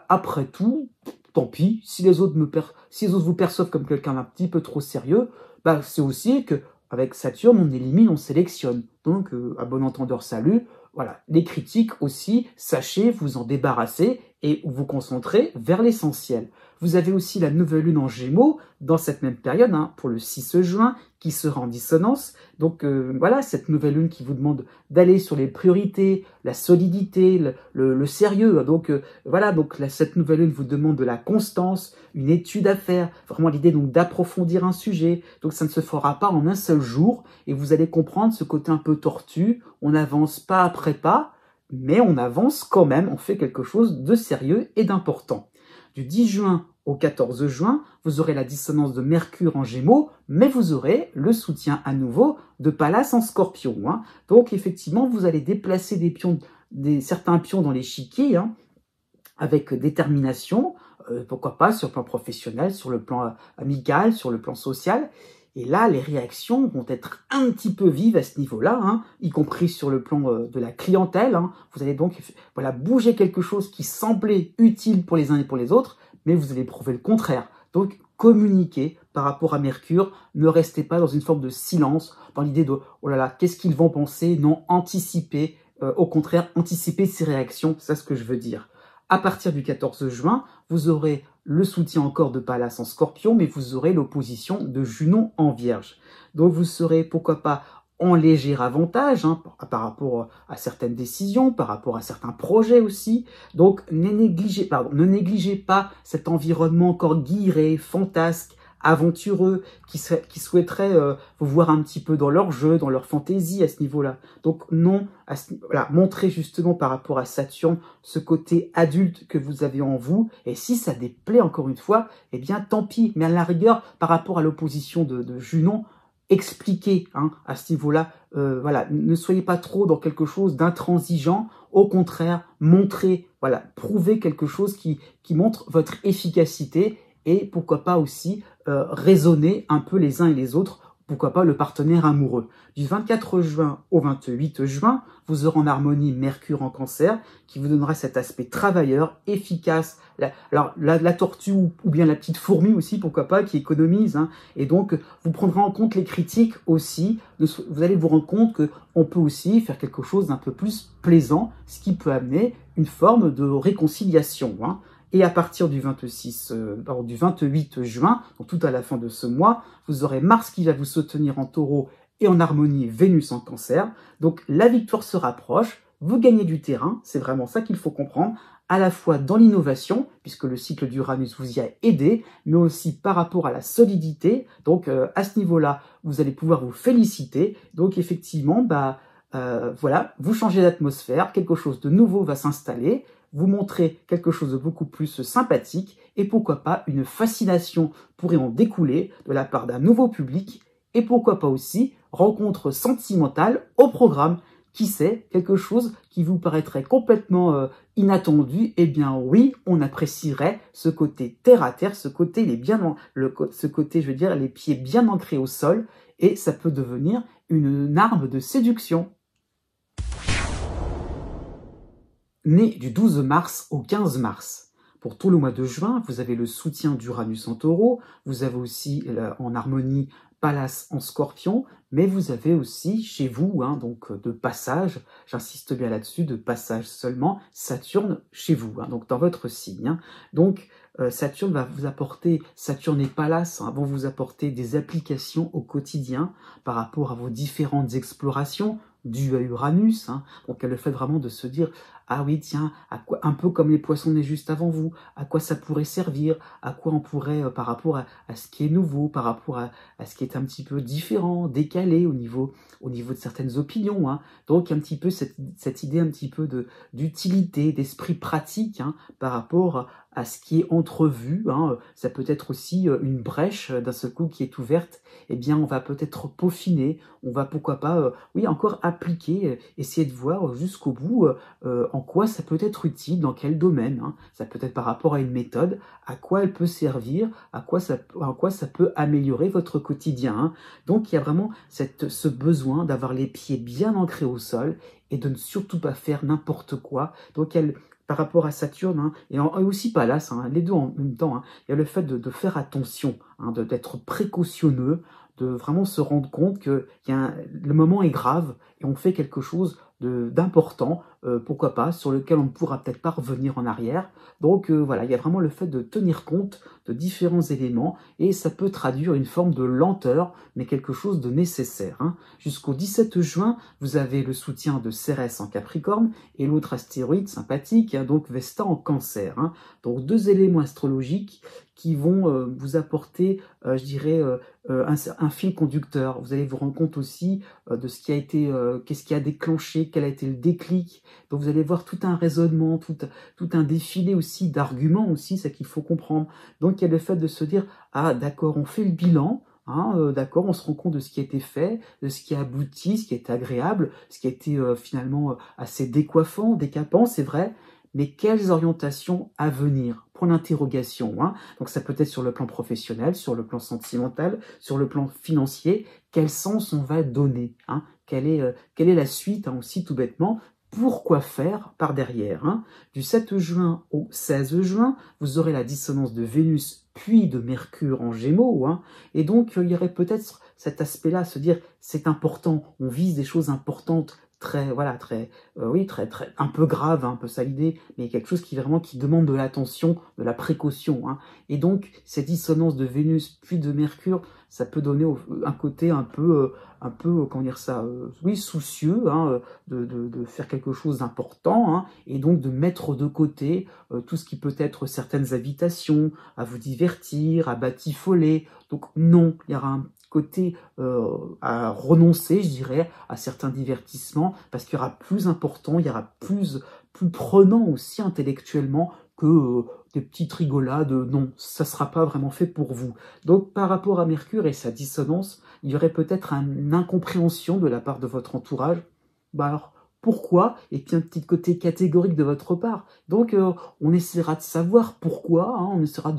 après tout, tant pis. Si les autres vous perçoivent comme quelqu'un d'un petit peu trop sérieux, c'est aussi que avec Saturne, on élimine, on sélectionne. Donc, à bon entendeur, salut. Voilà, les critiques aussi, sachez vous en débarrasser et vous concentrer vers l'essentiel. Vous avez aussi la nouvelle lune en Gémeaux dans cette même période, pour le 6 juin, qui sera en dissonance. Donc voilà, cette nouvelle lune qui vous demande d'aller sur les priorités, la solidité, le sérieux. Donc voilà, donc cette nouvelle lune vous demande de la constance, une étude à faire, vraiment l'idée donc d'approfondir un sujet. Donc ça ne se fera pas en un seul jour et vous allez comprendre ce côté un peu tortue. On avance pas après pas, mais on avance quand même, on fait quelque chose de sérieux et d'important. Du 10 juin au 14 juin, vous aurez la dissonance de Mercure en Gémeaux, mais vous aurez le soutien à nouveau de Pallas en Scorpion. Donc effectivement, vous allez déplacer certains pions dans l'échiquier avec détermination, pourquoi pas sur le plan professionnel, sur le plan amical, sur le plan social. Et là, les réactions vont être un petit peu vives à ce niveau-là, y compris sur le plan de la clientèle. Vous allez donc bouger quelque chose qui semblait utile pour les uns et pour les autres, mais vous allez prouver le contraire. Donc, communiquez par rapport à Mercure. Ne restez pas dans une forme de silence, dans l'idée de « oh là là, qu'est-ce qu'ils vont penser ?» Non, anticipez, au contraire, anticipez ces réactions, c'est ce que je veux dire. À partir du 14 juin, vous aurez le soutien encore de Pallas en Scorpion, mais vous aurez l'opposition de Junon en Vierge. Donc vous serez, pourquoi pas, en léger avantage par rapport à certaines décisions, par rapport à certains projets aussi. Donc ne négligez pas cet environnement encore guiré, fantasque, aventureux, qui souhaiteraient vous voir un petit peu dans leur jeu, dans leur fantaisie à ce niveau-là. Donc non, montrez justement par rapport à Saturne ce côté adulte que vous avez en vous, et si ça déplaît encore une fois, eh bien tant pis, mais à la rigueur, par rapport à l'opposition de Junon, expliquez à ce niveau-là, ne soyez pas trop dans quelque chose d'intransigeant, au contraire, montrez, prouvez quelque chose qui montre votre efficacité, et pourquoi pas aussi raisonner un peu les uns et les autres, pourquoi pas le partenaire amoureux. Du 24 juin au 28 juin, vous aurez en harmonie Mercure en Cancer, qui vous donnera cet aspect travailleur, efficace, la tortue ou bien la petite fourmi aussi, pourquoi pas, qui économise, et donc vous prendrez en compte les critiques aussi, vous allez vous rendre compte qu'on peut aussi faire quelque chose d'un peu plus plaisant, ce qui peut amener une forme de réconciliation, Et à partir du 28 juin, donc tout à la fin de ce mois, vous aurez Mars qui va vous soutenir en Taureau et en harmonie Vénus en Cancer. Donc la victoire se rapproche, vous gagnez du terrain, c'est vraiment ça qu'il faut comprendre, à la fois dans l'innovation, puisque le cycle d'Uranus vous y a aidé, mais aussi par rapport à la solidité. Donc à ce niveau-là, vous allez pouvoir vous féliciter. Donc effectivement, vous changez d'atmosphère, quelque chose de nouveau va s'installer, vous montrez quelque chose de beaucoup plus sympathique et pourquoi pas une fascination pourrait en découler de la part d'un nouveau public et pourquoi pas aussi rencontre sentimentale au programme. Qui sait, quelque chose qui vous paraîtrait complètement inattendu, eh bien oui, on apprécierait ce côté terre à terre, ce côté les pieds bien ancrés au sol et ça peut devenir une arme de séduction. Né du 12 mars au 15 mars. Pour tout le mois de juin, vous avez le soutien d'Uranus en Taureau, vous avez aussi en harmonie Pallas en Scorpion, mais vous avez aussi chez vous, donc de passage, j'insiste bien là-dessus, de passage seulement, Saturne chez vous, donc dans votre signe. Donc Saturne va vous apporter, Saturne et Pallas vont vous apporter des applications au quotidien par rapport à vos différentes explorations, dû à Uranus, donc il y a le fait vraiment de se dire ah oui tiens, un peu comme les poissons nés juste avant vous, à quoi ça pourrait servir, à quoi on pourrait par rapport à ce qui est nouveau, par rapport à ce qui est un petit peu différent, décalé au niveau de certaines opinions, donc un petit peu cette idée un petit peu d'utilité, d'esprit pratique par rapport à ce qui est entrevu, ça peut être aussi une brèche d'un seul coup qui est ouverte, eh bien on va peut-être peaufiner, on va pourquoi pas, encore appliquer, essayer de voir jusqu'au bout en quoi ça peut être utile, dans quel domaine, ça peut être par rapport à une méthode, à quoi elle peut servir, à quoi ça peut améliorer votre quotidien, donc il y a vraiment ce besoin d'avoir les pieds bien ancrés au sol et de ne surtout pas faire n'importe quoi, donc par rapport à Saturne, et aussi Pallas, les deux en même temps, il y a le fait de faire attention, d'être précautionneux, de vraiment se rendre compte que le moment est grave et on fait quelque chose d'important, pourquoi pas, sur lequel on ne pourra peut-être pas revenir en arrière. Donc voilà, il y a vraiment le fait de tenir compte de différents éléments et ça peut traduire une forme de lenteur, mais quelque chose de nécessaire. Hein. Jusqu'au 17 juin, vous avez le soutien de Cérès en Capricorne et l'autre astéroïde sympathique, hein, donc Vesta en Cancer. Hein. Donc deux éléments astrologiques qui vont vous apporter, je dirais, un fil conducteur. Vous allez vous rendre compte aussi de ce qui a été, qu'est-ce qui a déclenché, quel a été le déclic. Donc vous allez voir tout un raisonnement, tout un défilé aussi d'arguments aussi, c'est qu'il faut comprendre. Donc il y a le fait de se dire, ah d'accord, on fait le bilan, hein, d'accord, on se rend compte de ce qui a été fait, de ce qui a abouti, ce qui a été agréable, ce qui a été finalement assez décoiffant, décapant, c'est vrai, mais quelles orientations à venir? Point d'interrogation. Hein. Donc ça peut être sur le plan professionnel, sur le plan sentimental, sur le plan financier. Quel sens on va donner? Hein? Quelle est la suite, hein, aussi tout bêtement? Pourquoi faire par derrière? Hein? Du 7 juin au 16 juin, vous aurez la dissonance de Vénus puis de Mercure en Gémeaux. Hein? Et donc il y aurait peut-être cet aspect-là, se dire c'est important, on vise des choses importantes, très, voilà, oui, très, un peu grave, hein, un peu ça l'idée, mais quelque chose qui vraiment qui demande de l'attention, de la précaution. Hein. Et donc, cette dissonance de Vénus puis de Mercure, ça peut donner un côté un peu, comment dire ça, oui, soucieux, hein, de faire quelque chose d'important, hein, et donc de mettre de côté tout ce qui peut être certaines invitations, à vous divertir, à batifoler. Donc non, il y aura un côté à renoncer, je dirais, à certains divertissements, parce qu'il y aura plus important, il y aura plus prenant aussi intellectuellement que des petites rigolades. Non, ça ne sera pas vraiment fait pour vous. Donc par rapport à Mercure et sa dissonance, il y aurait peut-être une incompréhension de la part de votre entourage. Bah alors, pourquoi? Et puis un petit côté catégorique de votre part. Donc on essaiera de savoir pourquoi, hein, on essaiera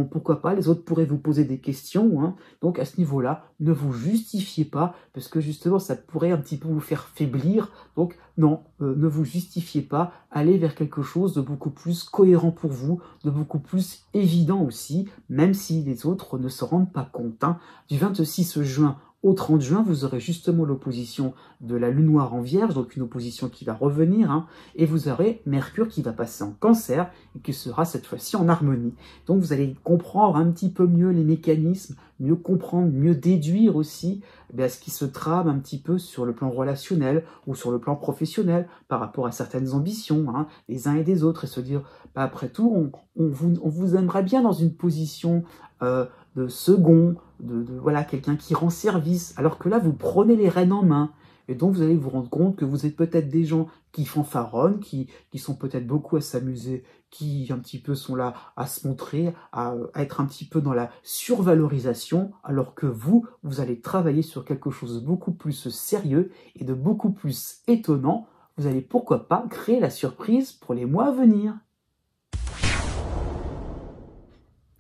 pourquoi pas, les autres pourraient vous poser des questions. Hein. Donc à ce niveau-là, ne vous justifiez pas, parce que justement ça pourrait un petit peu vous faire faiblir. Donc non, ne vous justifiez pas, allez vers quelque chose de beaucoup plus cohérent pour vous, de beaucoup plus évident aussi, même si les autres ne se rendent pas compte. Hein. Du 26 juin au 30 juin, vous aurez justement l'opposition de la Lune noire en Vierge, donc une opposition qui va revenir, hein, et vous aurez Mercure qui va passer en Cancer et qui sera cette fois-ci en harmonie. Donc vous allez comprendre un petit peu mieux les mécanismes, mieux comprendre, mieux déduire aussi ce qui se trame un petit peu sur le plan relationnel ou sur le plan professionnel par rapport à certaines ambitions, hein, des uns et des autres, et se dire, après tout, on vous aimerait bien dans une position de second, voilà, quelqu'un qui rend service, alors que là, vous prenez les rênes en main. Et donc, vous allez vous rendre compte que vous êtes peut-être des gens qui fanfaronnent, qui sont peut-être beaucoup à s'amuser, qui un petit peu sont là à se montrer, à être un petit peu dans la survalorisation, alors que vous allez travailler sur quelque chose de beaucoup plus sérieux et de beaucoup plus étonnant. Vous allez, pourquoi pas, créer la surprise pour les mois à venir.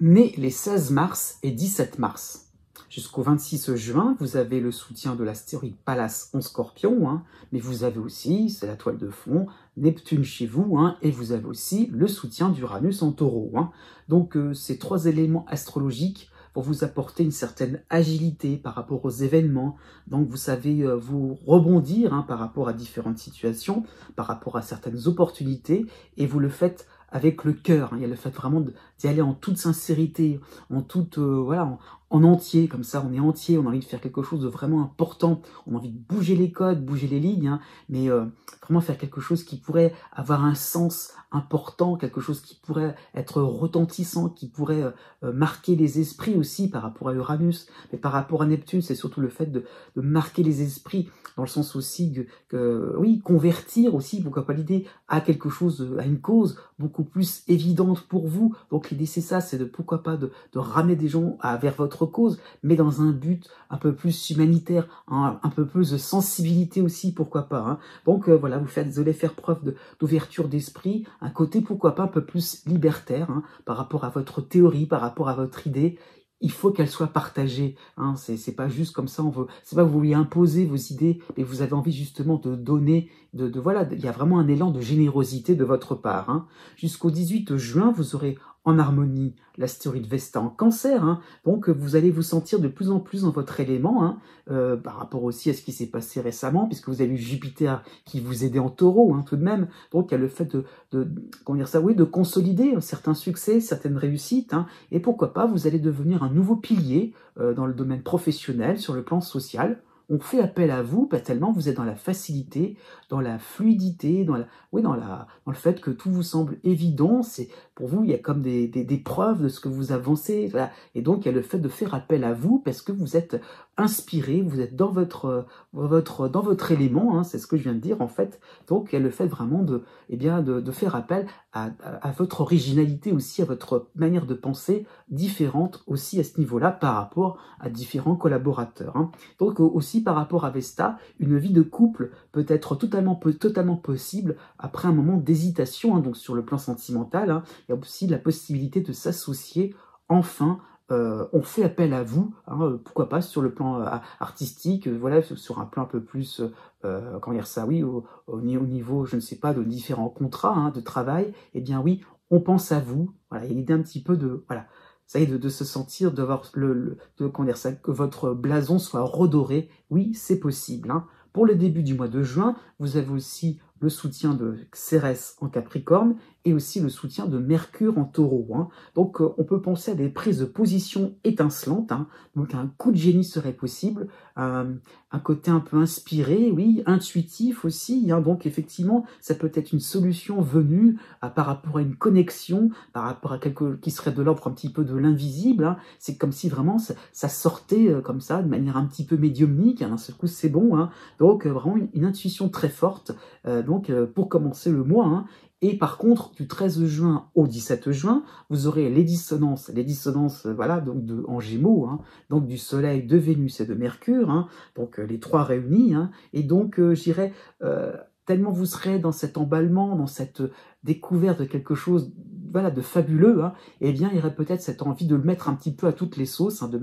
Nés les 16 mars et 17 mars. Jusqu'au 26 juin, vous avez le soutien de l'astéroïde Pallas en Scorpion, hein, mais vous avez aussi, c'est la toile de fond, Neptune chez vous, hein, et vous avez aussi le soutien d'Uranus en Taureau. Hein. Donc ces trois éléments astrologiques vont vous apporter une certaine agilité par rapport aux événements. Donc vous savez vous rebondir, hein, par rapport à différentes situations, par rapport à certaines opportunités, et vous le faites avec le cœur. Hein. Il y a le fait vraiment d'y aller en toute sincérité, en toute, voilà, en entier, comme ça on est entier, on a envie de faire quelque chose de vraiment important, on a envie de bouger les codes, bouger les lignes, hein, mais vraiment faire quelque chose qui pourrait avoir un sens important, quelque chose qui pourrait être retentissant, qui pourrait marquer les esprits aussi par rapport à Uranus, mais par rapport à Neptune, c'est surtout le fait de marquer les esprits, dans le sens aussi oui, convertir aussi, pourquoi pas l'idée, à quelque chose, à une cause beaucoup plus évidente pour vous. Donc l'idée c'est ça, c'est pourquoi pas de ramener des gens vers votre cause, mais dans un but un peu plus humanitaire, hein, un peu plus de sensibilité aussi, pourquoi pas. Hein. Donc voilà, vous allez faire preuve d'ouverture d'esprit, un côté pourquoi pas un peu plus libertaire, hein, par rapport à votre théorie, par rapport à votre idée. Il faut qu'elle soit partagée. Hein. C'est pas juste comme ça. C'est pas que vous vouliez imposer vos idées, mais vous avez envie justement de donner. Voilà, il y a vraiment un élan de générosité de votre part. Hein. Jusqu'au 18 juin, vous aurez en harmonie l'astéroïde Vesta en Cancer, hein, donc vous allez vous sentir de plus en plus dans votre élément, hein, par rapport aussi à ce qui s'est passé récemment, puisque vous avez eu Jupiter qui vous aidait en Taureau, hein, tout de même. Donc il y a le fait comment dire ça, oui, de consolider certains succès, certaines réussites, hein, et pourquoi pas, vous allez devenir un nouveau pilier dans le domaine professionnel, sur le plan social. On fait appel à vous, pas tellement vous êtes dans la facilité, dans la fluidité, oui, dans le fait que tout vous semble évident. C'est pour vous, il y a comme des preuves de ce que vous avancez, voilà. Et donc il y a le fait de faire appel à vous parce que vous êtes inspiré, vous êtes dans votre élément, hein, c'est ce que je viens de dire en fait. Donc il y a le fait vraiment de faire appel à votre originalité aussi, à votre manière de penser différente aussi à ce niveau-là par rapport à différents collaborateurs, hein. Donc aussi par rapport à Vesta, une vie de couple peut être totalement possible après un moment d'hésitation, hein, donc sur le plan sentimental, hein. Il y a aussi la possibilité de s'associer enfin. On fait appel à vous, hein, pourquoi pas sur le plan artistique, voilà, sur un plan un peu plus, comment dire ça, oui, au niveau, je ne sais pas, de différents contrats, hein, de travail, eh bien oui, on pense à vous, voilà, il y a l'idée un petit peu de, voilà, ça y est, de se sentir, d'avoir comment dire ça, que votre blason soit redoré, oui, c'est possible, hein. Pour le début du mois de juin, vous avez aussi le soutien de Cérès en Capricorne et aussi le soutien de Mercure en Taureau, hein. Donc on peut penser à des prises de position étincelantes, hein. Donc un coup de génie serait possible, un côté un peu inspiré, oui, intuitif aussi, hein. Donc effectivement, ça peut être une solution venue par rapport à une connexion, par rapport à quelque qui serait de l'ordre un petit peu de l'invisible, hein. C'est comme si vraiment ça sortait comme ça, de manière un petit peu médiumnique, hein. D'un seul coup, c'est bon, hein. Donc vraiment une intuition très forte, pour commencer le mois, hein. Et par contre, du 13 juin au 17 juin, vous aurez les dissonances, voilà, donc en Gémeaux, hein, donc du Soleil, de Vénus et de Mercure, hein, donc les trois réunis, hein. Et donc, j'irais, tellement vous serez dans cet emballement, dans cette découverte de quelque chose, voilà, de fabuleux, hein, eh bien, il y aurait peut-être cette envie de le mettre un petit peu à toutes les sauces, hein, de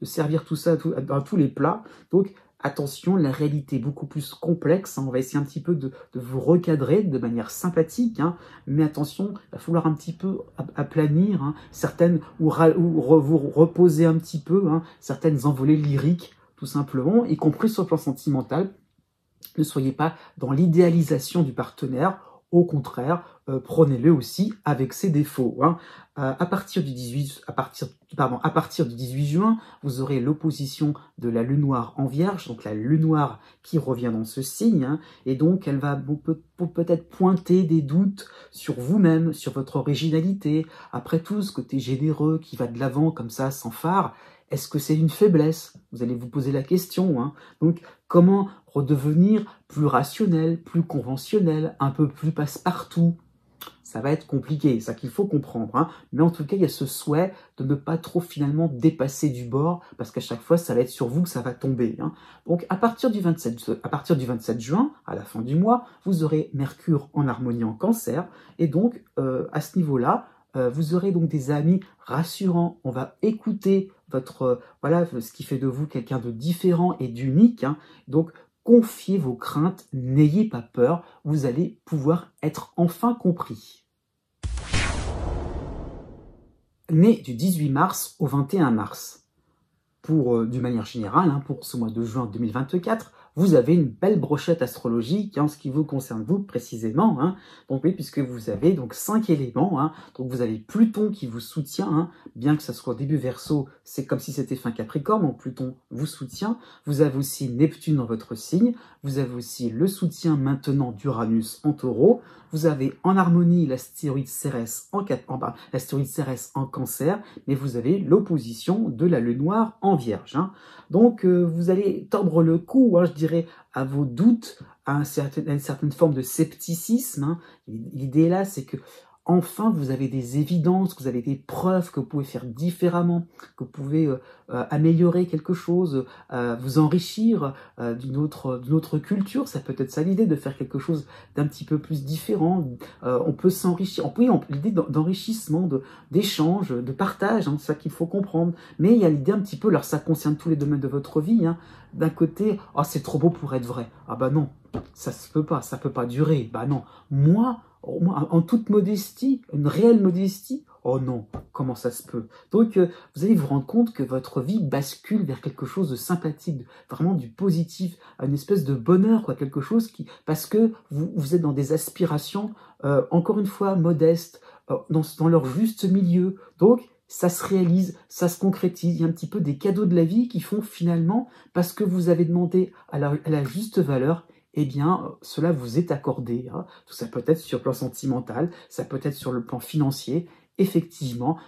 servir tout ça à tous les plats. Donc, attention, la réalité est beaucoup plus complexe, hein. On va essayer un petit peu de vous recadrer de manière sympathique, hein. Mais attention, il va falloir un petit peu aplanir, hein, certaines, vous reposer un petit peu, hein, certaines envolées lyriques, tout simplement, y compris sur le plan sentimental. Ne soyez pas dans l'idéalisation du partenaire, au contraire, prenez-le aussi avec ses défauts, hein. À partir du 18 juin, vous aurez l'opposition de la lune noire en Vierge, donc la lune noire qui revient dans ce signe, hein, et donc elle va peut-être pointer des doutes sur vous-même, sur votre originalité. Après tout, ce côté généreux qui va de l'avant comme ça, sans phare, est-ce que c'est une faiblesse? Vous allez vous poser la question, hein. Donc, comment redevenir plus rationnel, plus conventionnel, un peu plus passe-partout? Ça va être compliqué, c'est ça qu'il faut comprendre, hein. Mais en tout cas, il y a ce souhait de ne pas trop finalement dépasser du bord, parce qu'à chaque fois, ça va être sur vous que ça va tomber, hein. Donc, à partir du 27 juin, à la fin du mois, vous aurez Mercure en harmonie en Cancer, et donc, à ce niveau-là, vous aurez donc des amis rassurants. On va écouter voilà, ce qui fait de vous quelqu'un de différent et d'unique, hein. Donc, confiez vos craintes, n'ayez pas peur, vous allez pouvoir être enfin compris. Né du 18 mars au 21 mars. D'une manière générale, hein, pour ce mois de juin 2024, vous avez une belle brochette astrologique en ce qui vous concerne vous précisément, hein. Donc oui, puisque vous avez donc 5 éléments, hein. Donc vous avez Pluton qui vous soutient, hein. Bien que ça soit au début Verseau, c'est comme si c'était fin Capricorne, donc Pluton vous soutient. Vous avez aussi Neptune dans votre signe, vous avez aussi le soutien maintenant d'Uranus en Taureau, vous avez en harmonie l'astéroïde Cérès en Cancer, mais vous avez l'opposition de la Lune noire en Vierge, hein. Donc vous allez tordre le cou, hein, je dirais, à vos doutes, à une certaine forme de scepticisme, hein. L'idée là, c'est que enfin, vous avez des évidences, que vous avez des preuves que vous pouvez faire différemment, que vous pouvez améliorer quelque chose, vous enrichir d'une autre culture. Ça peut être ça l'idée, de faire quelque chose d'un petit peu plus différent. On peut s'enrichir. Oui, l'idée d'enrichissement, d'échange, de partage, hein, c'est ça qu'il faut comprendre. Mais il y a l'idée un petit peu, alors ça concerne tous les domaines de votre vie, hein. D'un côté, oh, c'est trop beau pour être vrai. Ah bah non, ça peut pas durer. Bah non, moi, en toute modestie, une réelle modestie, Oh non, comment ça se peut? Donc, vous allez vous rendre compte que votre vie bascule vers quelque chose de sympathique, vraiment du positif, une espèce de bonheur, quoi, quelque chose qui, parce que vous êtes dans des aspirations, encore une fois, modestes, dans leur juste milieu. Donc, ça se réalise, ça se concrétise. Il y a un petit peu des cadeaux de la vie qui font finalement, parce que vous avez demandé à la juste valeur, eh bien, cela vous est accordé. Hein. Ça peut être sur le plan sentimental, ça peut être sur le plan financier. Effectivement,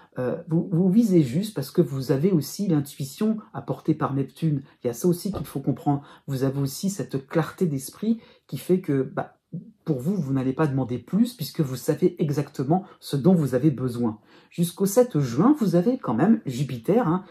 vous visez juste parce que vous avez aussi l'intuition apportée par Neptune. Il y a ça aussi qu'il faut comprendre. Vous avez aussi cette clarté d'esprit qui fait que, pour vous, vous n'allez pas demander plus puisque vous savez exactement ce dont vous avez besoin. Jusqu'au 7 juin, vous avez quand même Jupiter, hein,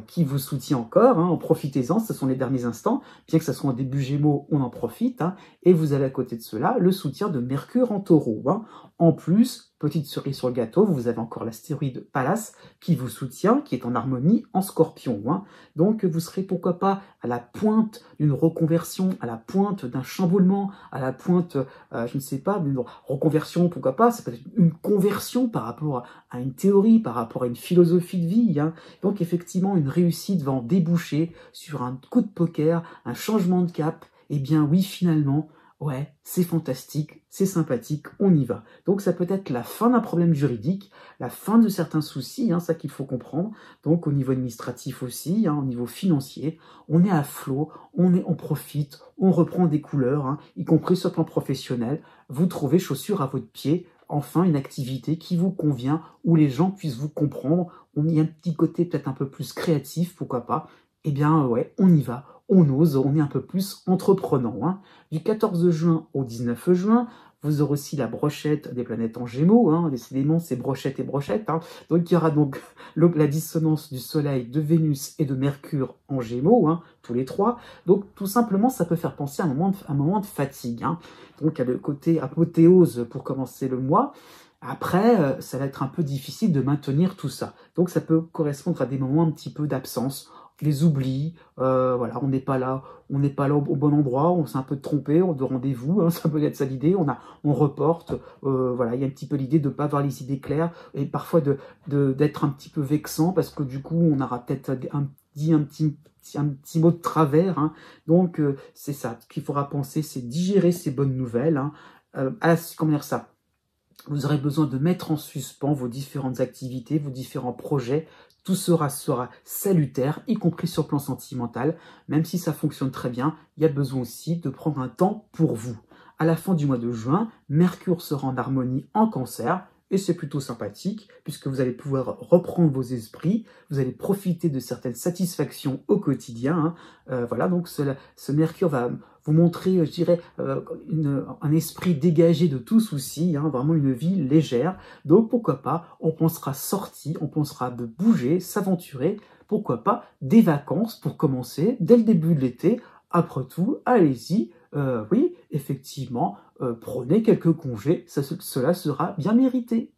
qui vous soutient encore, hein, en profitez-en, ce sont les derniers instants, bien que ce soit en début Gémeaux, on en profite, hein, et vous avez à côté de cela le soutien de Mercure en Taureau. Hein. En plus, petite cerise sur le gâteau, vous avez encore l'astéroïde Pallas qui vous soutient, qui est en harmonie en Scorpion. Hein. Donc vous serez pourquoi pas à la pointe d'une reconversion, à la pointe d'un chamboulement, à la pointe, je ne sais pas, d'une reconversion, pourquoi pas, ça peut être une conversion par rapport à une théorie, par rapport à une philosophie de vie. Hein. Donc effectivement, une réussite va en déboucher sur un coup de poker, un changement de cap. Eh bien oui, finalement, ouais, c'est fantastique, c'est sympathique, on y va. Donc ça peut être la fin d'un problème juridique, la fin de certains soucis, hein, ça qu'il faut comprendre. Donc au niveau administratif aussi, hein, au niveau financier, on est à flot, on profite, on reprend des couleurs, hein, y compris sur le plan professionnel. Vous trouvez chaussure à votre pied, enfin une activité qui vous convient, où les gens puissent vous comprendre. On y a un petit côté peut-être un peu plus créatif, pourquoi pas. Eh bien ouais, on y va. On ose, on est un peu plus entreprenant. Hein. Du 14 juin au 19 juin, vous aurez aussi la brochette des planètes en Gémeaux. Hein. Décidément, c'est brochette et brochette. Hein. Donc, il y aura donc la dissonance du Soleil, de Vénus et de Mercure en Gémeaux, hein, tous les trois. Donc, tout simplement, ça peut faire penser à un moment de fatigue. Hein. Donc, il y a le côté apothéose pour commencer le mois. Après, ça va être un peu difficile de maintenir tout ça. Donc, ça peut correspondre à des moments un petit peu d'absence, les oublis, voilà, on n'est pas là au bon endroit, on s'est un peu trompé de rendez-vous, hein, ça peut être ça l'idée, on reporte, voilà, il y a un petit peu l'idée de ne pas avoir les idées claires, et parfois d'être un petit peu vexant, parce que du coup, on aura peut-être dit un petit mot de travers, hein. Donc c'est ça, ce qu'il faudra penser, c'est digérer ces bonnes nouvelles, hein. Comment dire ça? Vous aurez besoin de mettre en suspens vos différentes activités, vos différents projets. Tout sera salutaire, y compris sur le plan sentimental. Même si ça fonctionne très bien, il y a besoin aussi de prendre un temps pour vous. À la fin du mois de juin, Mercure sera en harmonie en Cancer, et c'est plutôt sympathique, puisque vous allez pouvoir reprendre vos esprits, vous allez profiter de certaines satisfactions au quotidien. Hein. Voilà, donc ce Mercure va vous montrer, je dirais, un esprit dégagé de tout souci, hein, vraiment une vie légère. Donc pourquoi pas, on pensera sortie, on pensera de bouger, s'aventurer, pourquoi pas des vacances pour commencer dès le début de l'été. Après tout, allez-y, oui, effectivement, prenez quelques congés, cela sera bien mérité.